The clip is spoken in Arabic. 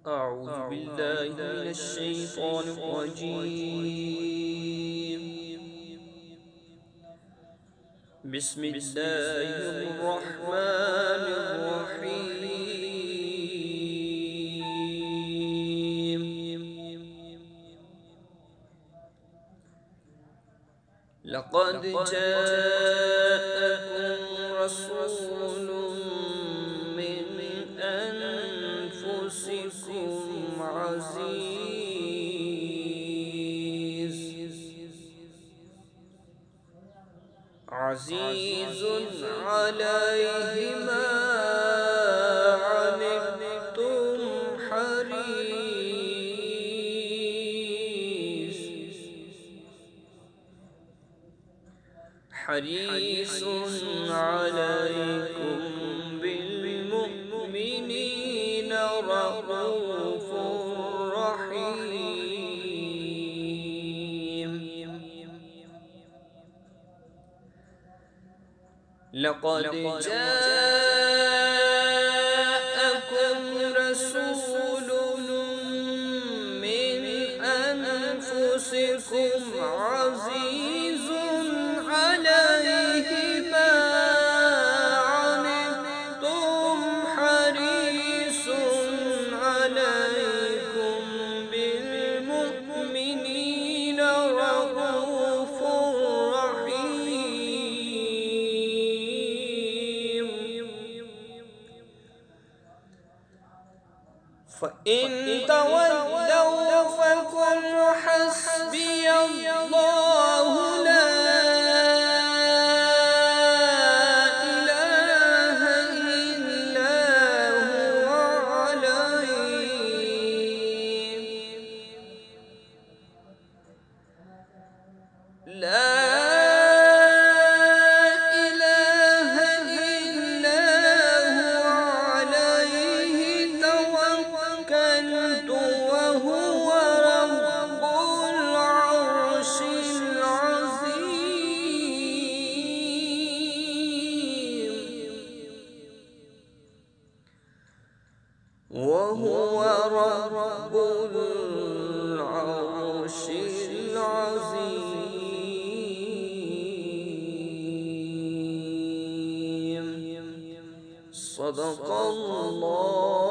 أعوذ بالله من الشيطان الرجيم. بسم الله الرحمن الرحيم. لقد جاءكم رسول من أنفسكم عزيز عليه ما عنتم حريص عليكم بالمؤمنين رؤوف رحيم. لقد جاءكم رسول من أنفسكم عزيز عليه ما عنتم حريص عليكم بالمؤمنين رؤوف رحيم. فإن تولوا فقل حسبي الله لا إله إلا هو عليه توكلت وهو رب العرش العظيم. وهو رب العرش العظيم. صدق الله.